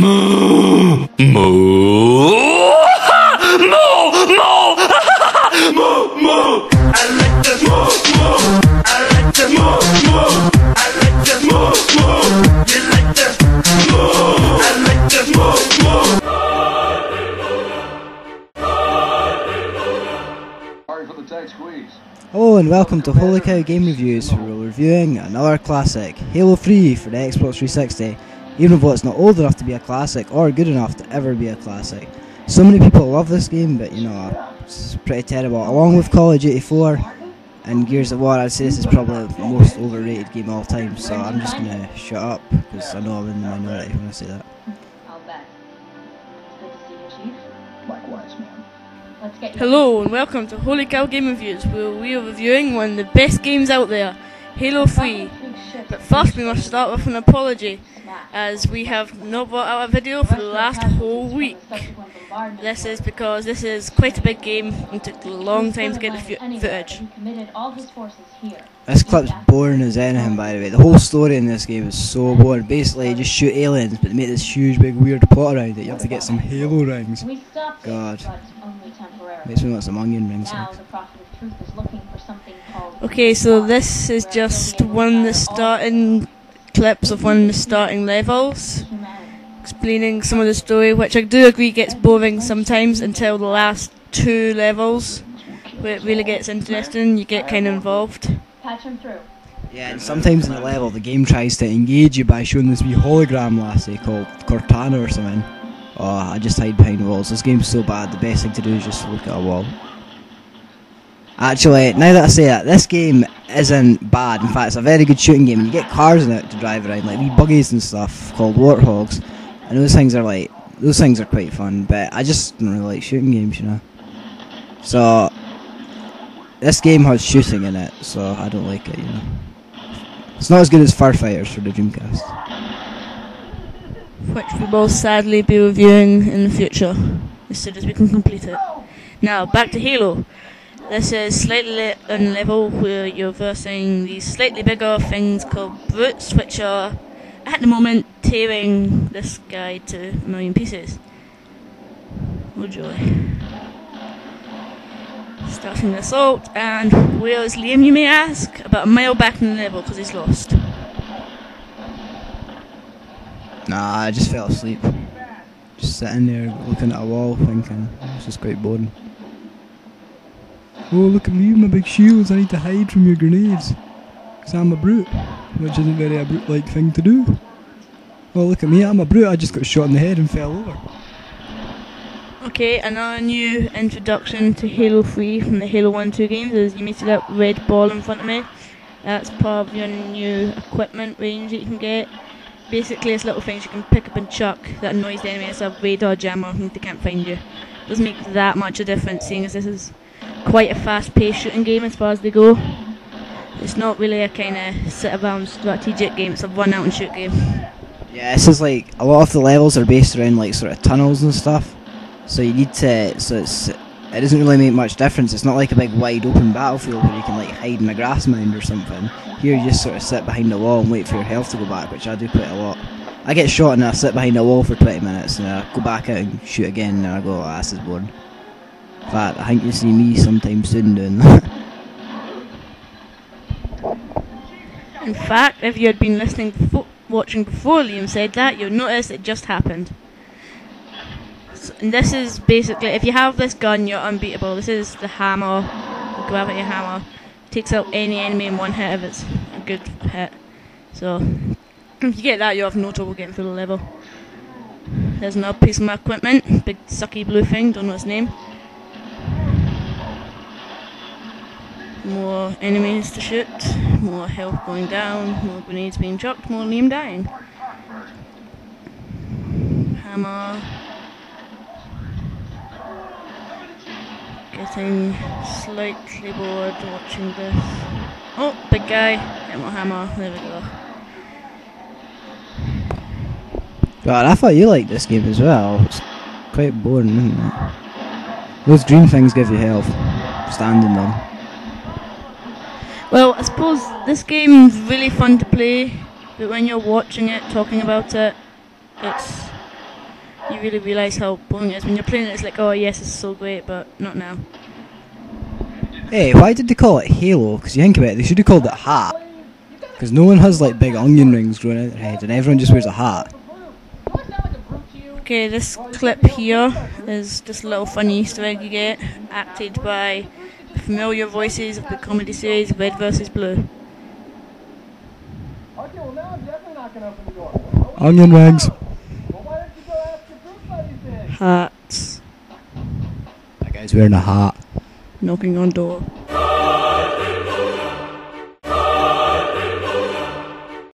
Moo! Moo! Moo! Moo! Moo! Moo! I like to moo! Moo! I like to moo! Moo! I like to moo! Moo! You like to moo! I like to moo! Moo! Sorry for the tight squeeze. Hello and welcome to Holy Cow Game Reviews, where we're reviewing another classic, Halo 3 for the Xbox 360, even though it's not old enough to be a classic or good enough to ever be a classic. So many people love this game, but you know, it's pretty terrible. Along with Call of Duty 4 and Gears of War, I'd say this is probably the most overrated game of all time, so I'm just going to shut up, because I know I'm in the minority when I say that. I'll bet. It's good to see you, Chief. Likewise, man. Let's get you. Hello and welcome to Holy Cow Game Reviews, where we are reviewing one of the best games out there, Halo 3. But first we must start with an apology, as we have not brought out a video for the last whole week. This is because this is quite a big game and took a long time to get the footage. This clip's boring as anything, by the way. The whole story in this game is so boring. Basically, you just shoot aliens, but they make this huge, big, weird plot around it. You have to get some Halo rings. God. Makes me want some onion rings. Okay, so this is just one of the starting clips of one of the starting levels, explaining some of the story, which I do agree gets boring sometimes until the last two levels, where it really gets interesting. You get kind of involved. Patch him through. Yeah, and sometimes in the level the game tries to engage you by showing this wee hologram lassie called Cortana or something. Oh, I just hide behind walls. This game's so bad, the best thing to do is just look at a wall. Actually, now that I say that, this game isn't bad. In fact, it's a very good shooting game, and you get cars in it to drive around, like wee buggies and stuff called warthogs, and those things are quite fun. But I just don't really like shooting games, you know. So this game has shooting in it, so I don't like it, you know. It's not as good as Firefighters for the Dreamcast, Which we will sadly be reviewing in the future, as soon as we can complete it. Now, back to Halo. This is slightly on level where you're versing these slightly bigger things called brutes, which are, at the moment, tearing this guy to a million pieces. Oh joy. Starting the assault, and where is Liam, you may ask? About a mile back in the level, because he's lost. Nah, I just fell asleep. Just sitting there looking at a wall thinking, this is quite boring. Oh, look at me, my big shields, I need to hide from your grenades. Because I'm a brute, which isn't very a brute-like thing to do. Oh, look at me, I'm a brute, I just got shot in the head and fell over. Okay, another new introduction to Halo 3 from the Halo 1-2 games is you may see that red ball in front of me. That's part of your new equipment range that you can get. Basically, it's little things you can pick up and chuck that annoys the enemy as a radar jammer and they can't find you. Doesn't make that much a difference, seeing as this is quite a fast-paced shooting game as far as they go. It's not really a kind of sit-around strategic game, it's a run-out-and-shoot game. Yeah, this is like, a lot of the levels are based around like sort of tunnels and stuff. So you need to, it doesn't really make much difference. It's not like a big wide open battlefield where you can like hide in a grass mound or something. Here you just sort of sit behind a wall and wait for your health to go back, which I do quite a lot. I get shot and I sit behind a wall for 20 minutes and I go back out and shoot again and I go, oh, this is boring. In fact, I think you'll see me sometime soon doing that. In fact, if you had been watching before Liam said that, you'll notice it just happened. And this is basically, if you have this gun, you're unbeatable. This is the hammer, the gravity hammer. Takes out any enemy in one hit if it's a good hit. So, if you get that, you have no trouble getting through the level. There's another piece of my equipment, big sucky blue thing, don't know its name. More enemies to shoot, more health going down, more grenades being chucked, more Liam dying. Hammer. Getting slightly bored watching this. Oh, big guy. Get more hammer. There we go. God, I thought you liked this game as well. It's quite boring, isn't it? Those green things give you health. Standing them. Well, I suppose this game's really fun to play, but when you're watching it, talking about it, it's you really realise how boring it is. When you're playing it, it's like, oh yes, it's so great, but not now. Hey, why did they call it Halo? Because you think about it, they should have called it Hat. Because no one has like big onion rings growing out their head, and everyone just wears a hat. Okay, this clip here is just a little funny Easter egg you get, acted by the familiar voices of the comedy series Red vs. Blue. Onion rings. Hats. That guy's wearing a hat. Knocking on door.